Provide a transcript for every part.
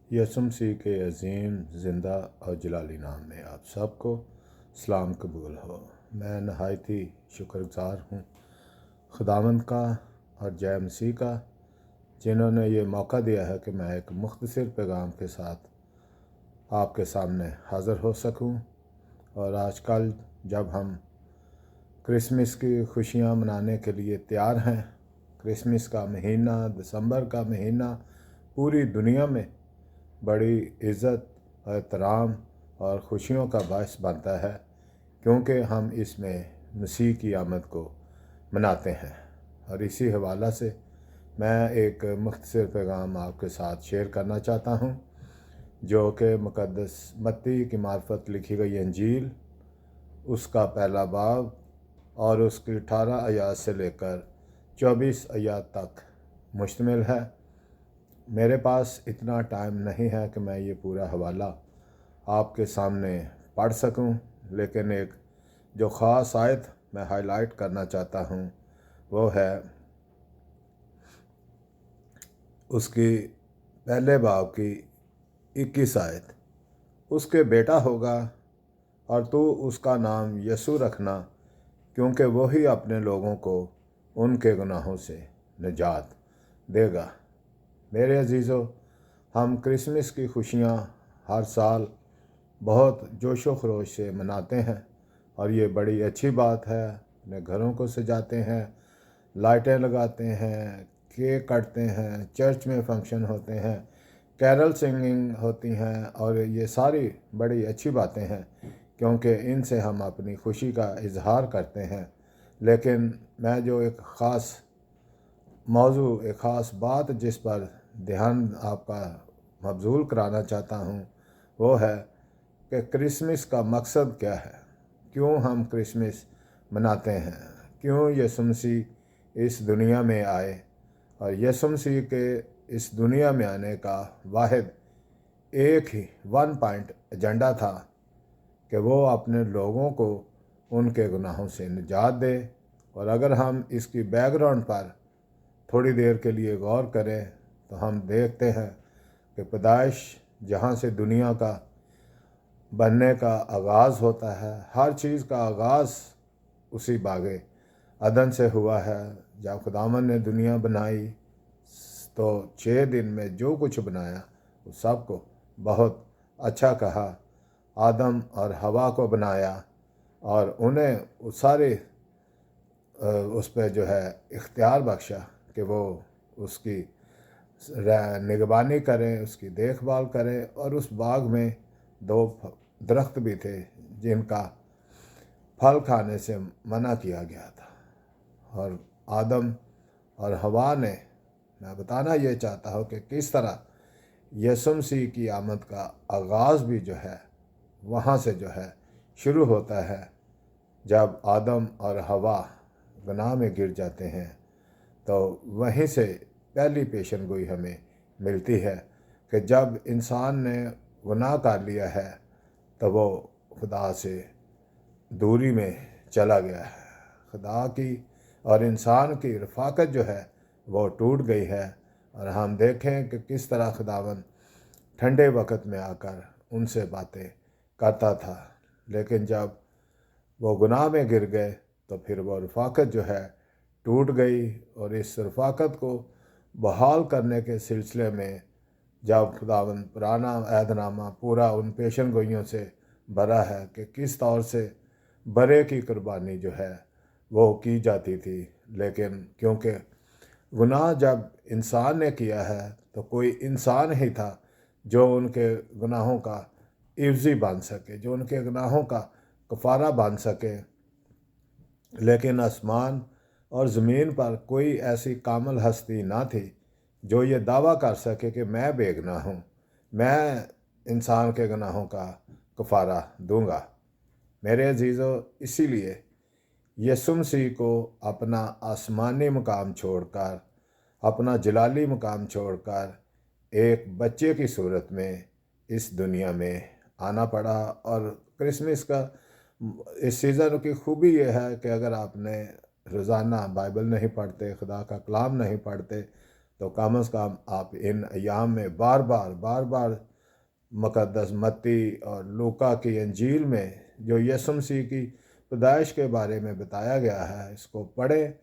यसुम मसीह के अजीम ज़िंदा और जलाली नाम में आप सबको सलाम कबूल हो। मैं नहायत ही शुक्रगुज़ार हूँ खुदावंद का और जय मसीह का, जिन्होंने ये मौका दिया है कि मैं एक मुख्तसर पैगाम के साथ आपके सामने हाज़िर हो सकूँ। और आजकल जब हम क्रिसमस की खुशियाँ मनाने के लिए तैयार हैं, क्रिसमस का महीना, दिसंबर का महीना पूरी दुनिया में बड़ी इज़्ज़त, एहतराम और ख़ुशियों का बायस बनता है, क्योंकि हम इसमें मसीह की आमद को मनाते हैं। और इसी हवाला से मैं एक मुख्तसर पैगाम आपके साथ शेयर करना चाहता हूँ, जो कि मुक़द्दस मत्ती की मार्फत लिखी गई अंजील, उसका पहला बाब और उसकी 18 आयात से लेकर 24 आयात तक मुश्तमिल है। मेरे पास इतना टाइम नहीं है कि मैं ये पूरा हवाला आपके सामने पढ़ सकूं, लेकिन एक जो ख़ास आयत मैं हाईलाइट करना चाहता हूं वो है उसकी पहले बाब की 21 आयत। उसके बेटा होगा और तू उसका नाम यसू रखना, क्योंकि वही अपने लोगों को उनके गुनाहों से निजात देगा। मेरे अजीज़ों, हम क्रिसमस की खुशियाँ हर साल बहुत जोश व खरोश से मनाते हैं और ये बड़ी अच्छी बात है। अपने घरों को सजाते हैं, लाइटें लगाते हैं, केक काटते हैं, चर्च में फंक्शन होते हैं, कैरल सिंगिंग होती हैं, और ये सारी बड़ी अच्छी बातें हैं, क्योंकि इनसे हम अपनी खुशी का इजहार करते हैं। लेकिन मैं जो एक ख़ास मौजू, एक ख़ास बात जिस पर ध्यान आपका मबजूल कराना चाहता हूँ वो है कि क्रिसमस का मकसद क्या है, क्यों हम क्रिसमस मनाते हैं, क्यों यसुम मसीह इस दुनिया में आए। और यसुम मसीह के इस दुनिया में आने का वाहिद एक ही वन पॉइंट एजेंडा था कि वो अपने लोगों को उनके गुनाहों से निजात दे। और अगर हम इसकी बैकग्राउंड पर थोड़ी देर के लिए गौर करें तो हम देखते हैं कि पैदाइश जहाँ से दुनिया का बनने का आगाज़ होता है, हर चीज़ का आगाज़ उसी बागे अदन से हुआ है। जब खुदावंद ने दुनिया बनाई तो 6 दिन में जो कुछ बनाया वो सबको बहुत अच्छा कहा। आदम और हवा को बनाया और उन्हें उस सारे उस पर जो है इख्तियार बख्शा कि वो उसकी निगरानी करें, उसकी देखभाल करें। और उस बाग में 2 दरख्त भी थे जिनका फल खाने से मना किया गया था। और आदम और हवा ने, मैं बताना ये चाहता हूँ कि किस तरह यसुम मसीह की आमद का आगाज़ भी जो है वहाँ से जो है शुरू होता है, जब आदम और हवा गुनाह में गिर जाते हैं। तो वहीं से पहली पेशन गोई हमें मिलती है कि जब इंसान ने गुनाह कर लिया है तो वो खुदा से दूरी में चला गया है। खुदा की और इंसान की रफ़ाकत जो है वो टूट गई है। और हम देखें कि किस तरह खुदावन ठंडे वक्त में आकर उनसे बातें करता था, लेकिन जब वो गुनाह में गिर गए तो फिर वो रफ़ाकत जो है टूट गई। और इस रफ़ाकत को बहाल करने के सिलसिले में जब खुदावंद पुराना अहदनामा पूरा उन पेशन गोइयों से भरा है कि किस तौर से बरे की कुर्बानी जो है वो की जाती थी, लेकिन क्योंकि गुनाह जब इंसान ने किया है तो कोई इंसान ही था जो उनके गुनाहों का इवज़ी बन सके, जो उनके गुनाहों का कफ़ारा बन सके। लेकिन आसमान और ज़मीन पर कोई ऐसी कामिल हस्ती ना थी जो ये दावा कर सके कि मैं बेगुनाह हूँ, मैं इंसान के गुनाहों का कफ़ारा दूंगा। मेरे अजीज़ों, इसीलिए यसुम मसीह को अपना आसमानी मुकाम छोड़कर, अपना जलाली मुकाम छोड़कर एक बच्चे की सूरत में इस दुनिया में आना पड़ा। और क्रिसमस का इस सीज़न की खूबी यह है कि अगर आपने रोज़ाना बाइबल नहीं पढ़ते, खुदा का कलाम नहीं पढ़ते, तो कम अज़ कम आप इन अयाम में बार बार मुक़द्दस मत्ती और लूका की इंजील में जो यीशु मसीह की पैदाइश के बारे में बताया गया है, इसको पढ़ें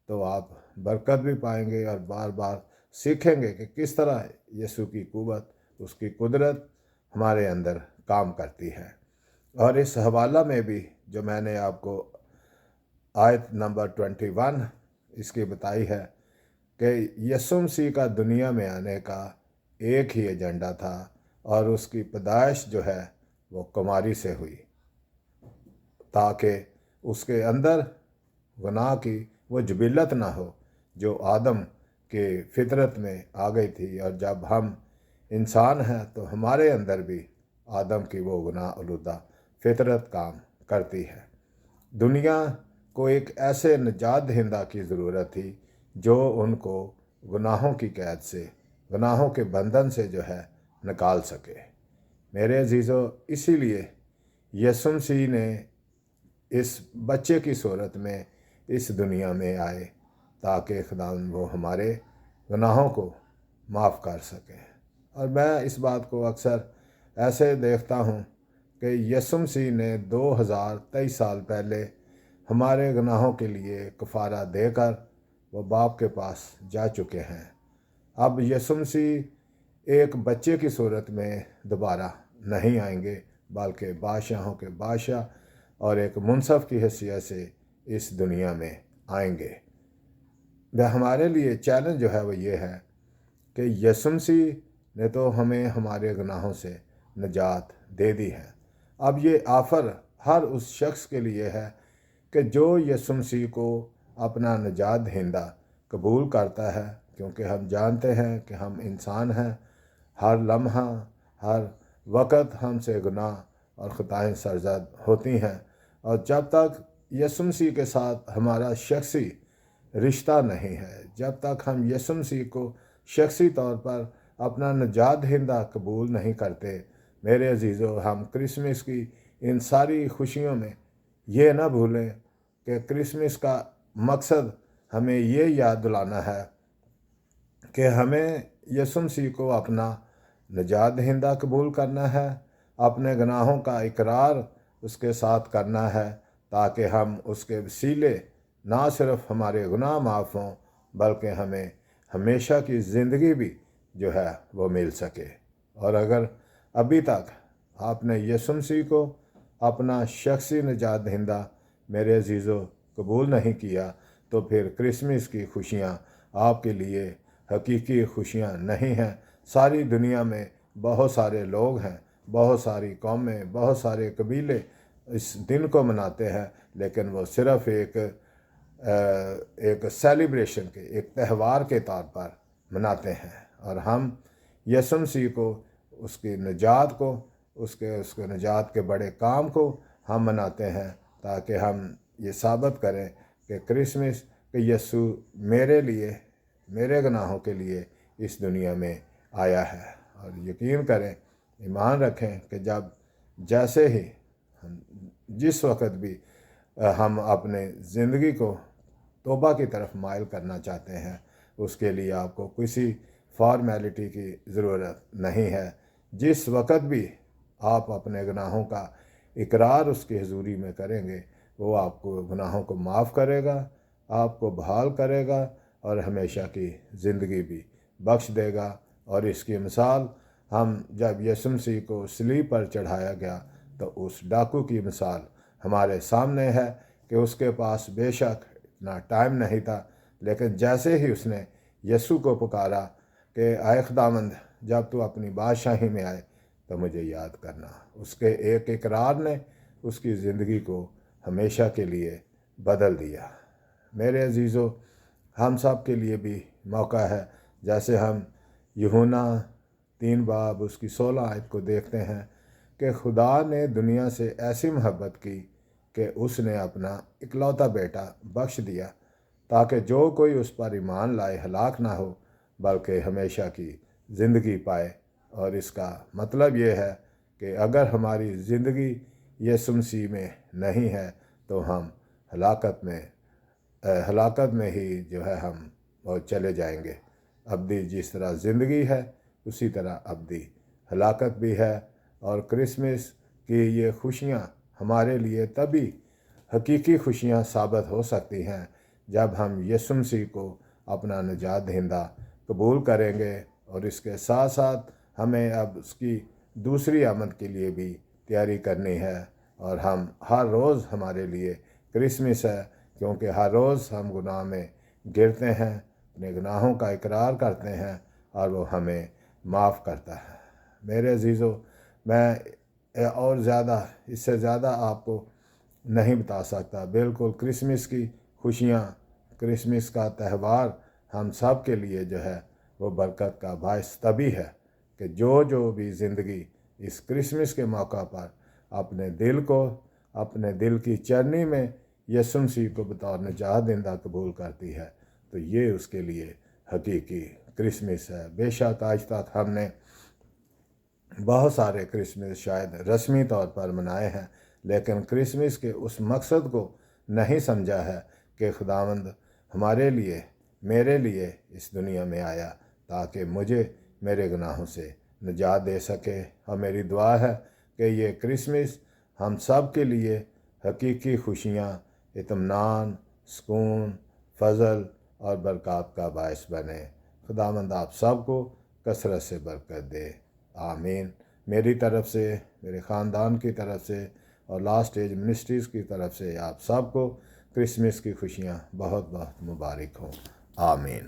तो आप बरकत भी पाएंगे और बार बार सीखेंगे कि किस तरह यीशु की कुव्वत, उसकी कुदरत हमारे अंदर काम करती है। और इस हवाला में भी जो मैंने आपको आयत नंबर 21 इसकी बताई है कि यीशु मसीह का दुनिया में आने का एक ही एजेंडा था और उसकी पैदाइश जो है वो कुमारी से हुई, ताकि उसके अंदर गुनाह की वो जबिलत ना हो जो आदम के फितरत में आ गई थी। और जब हम इंसान हैं तो हमारे अंदर भी आदम की वो गुनाह आलूदा फितरत काम करती है। दुनिया को एक ऐसे निजात दहिंदा की ज़रूरत थी जो उनको गुनाहों की कैद से, गुनाहों के बंधन से जो है निकाल सके। मेरे अजीज़ों, इसीलिए यीशु मसीह ने इस बच्चे की सूरत में इस दुनिया में आए ताकि खुदावंद वो हमारे गुनाहों को माफ़ कर सके। और मैं इस बात को अक्सर ऐसे देखता हूँ कि यीशु मसीह ने 2023 साल पहले हमारे गुनाहों के लिए कफ़ारा देकर वो बाप के पास जा चुके हैं। अब यीशु मसीह एक बच्चे की सूरत में दोबारा नहीं आएंगे, बल्कि बादशाहों के बादशाह और एक मुनसफ़ की हैसियत से इस दुनिया में आएंगे। वह हमारे लिए चैलेंज जो है वो ये है कि यीशु मसीह ने तो हमें हमारे गुनाहों से निजात दे दी है। अब ये ऑफ़र हर उस शख्स के लिए है कि जो यीशु मसीह को अपना निजात दहिंदा कबूल करता है, क्योंकि हम जानते हैं कि हम इंसान हैं, हर लम्हा हर वक़्त हमसे गुनाह और ख़ताएँ सरज़द होती हैं। और जब तक यीशु मसीह के साथ हमारा शख्सी रिश्ता नहीं है, जब तक हम यीशु मसीह को शख्सी तौर पर अपना निजात दहिंदा कबूल नहीं करते, मेरे अजीज़ों, हम क्रिसमस की इन सारी खुशियों में ये ना भूलें कि क्रिसमस का मकसद हमें ये याद दिलाना है कि हमें यीशु मसीह को अपना निजात दहिंदा कबूल करना है, अपने गुनाहों का इकरार उसके साथ करना है, ताकि हम उसके वसीले ना सिर्फ हमारे गुनाह माफ़ हों बल्कि हमें हमेशा की ज़िंदगी भी जो है वो मिल सके। और अगर अभी तक आपने यीशु मसीह को अपना शख्सी निजात दहिंदा मेरे अजीज़ों कबूल नहीं किया, तो फिर क्रिसमस की खुशियाँ आपके लिए हकीकी खुशियाँ नहीं हैं। सारी दुनिया में बहुत सारे लोग हैं, बहुत सारी कौमें, बहुत सारे कबीले इस दिन को मनाते हैं, लेकिन वो सिर्फ़ एक सेलिब्रेशन के, एक त्यौहार के तौर पर मनाते हैं। और हम यीशु मसीह को, उसकी निजात को, उसके निजात के बड़े काम को हम मनाते हैं, ताकि हम ये साबित करें कि क्रिसमस कि यीशु मेरे लिए, मेरे गुनाहों के लिए इस दुनिया में आया है। और यकीन करें, ईमान रखें कि जब जैसे ही जिस वक़्त भी हम अपने ज़िंदगी को तौबा की तरफ माइल करना चाहते हैं, उसके लिए आपको किसी फॉर्मेलिटी की ज़रूरत नहीं है। जिस वक़्त भी आप अपने गुनाहों का इकरार उसकी हुज़ूरी में करेंगे, वो आपको गुनाहों को माफ़ करेगा, आपको बहाल करेगा और हमेशा की ज़िंदगी भी बख्श देगा। और इसकी मिसाल हम जब यीशु मसीह को सलीब पर चढ़ाया गया तो उस डाकू की मिसाल हमारे सामने है कि उसके पास बेशक इतना टाइम नहीं था, लेकिन जैसे ही उसने यीशु को पुकारा कि आए खुदावंद, जब तू अपनी बादशाही में आए तो मुझे याद करना, उसके एक इकरार ने उसकी ज़िंदगी को हमेशा के लिए बदल दिया। मेरे अजीज़ों, हम सब के लिए भी मौका है, जैसे हम यूहन्ना 3 बाब उसकी 16 आयत को देखते हैं कि खुदा ने दुनिया से ऐसी मोहब्बत की कि उसने अपना इकलौता बेटा बख्श दिया, ताकि जो कोई उस पर ईमान लाए हलाक ना हो बल्कि हमेशा की ज़िंदगी पाए। और इसका मतलब ये है कि अगर हमारी ज़िंदगी यीशु मसीह में नहीं है तो हम हलाकत में ही जो है हम चले जाएंगे। ابدی जिस तरह ज़िंदगी है उसी तरह ابدی ہلاکت بھی ہے، اور کرسمس کی یہ خوشیاں ہمارے لیے تبھی حقیقی خوشیاں ثابت ہو سکتی ہیں جب ہم یسوع مسیح کو اپنا نجات دہندہ قبول کریں گے، اور اس کے ساتھ ساتھ ہمیں اب اس کی دوسری آمد کے لیے بھی تیاری کرنی ہے، اور ہم ہر روز ہمارے لیے کرسمس ہے، کیونکہ ہر روز ہم گناہ میں گرتے ہیں، اپنے گناہوں کا اقرار کرتے ہیں اور وہ ہمیں معاف کرتا ہے۔ میرے عزیزو، میں اور زیادہ اس سے زیادہ آپ کو نہیں بتا سکتا۔ بالکل کرسمس کی خوشیاں، کرسمس کا تہوار ہم سب کے لیے جو ہے وہ برکت کا باعث تبھی ہے کہ جو بھی زندگی اس کرسمس کے موقع پر اپنے دل کی چرنی میں یسوع مسیح کو بطور نجات دہندہ قبول کرتی ہے، تو یہ اس کے لیے حقیقی کرسمس ہے۔ بے شک آج تک ہم نے بہت سارے کرسمس شاید رسمی طور پر منائے ہیں، لیکن کرسمس کے اس مقصد کو نہیں سمجھا ہے کہ خداوند ہمارے لیے، میرے لیے اس دنیا میں آیا تاکہ مجھے میرے گناہوں سے نجات دے سکے۔ اور میری دعا ہے کہ یہ کرسمس ہم سب کے لیے حقیقی خوشیاں، اطمینان، سکون، فضل اور برکات کا باعث بنے۔ خداوند آپ سب کو کثرت سے برکت دے، آمین۔ میری طرف سے، میرے خاندان کی طرف سے اور لاسٹ ایج منسٹریز کی طرف سے آپ سب کو کرسمس کی خوشیاں بہت بہت مبارک ہوں، آمین۔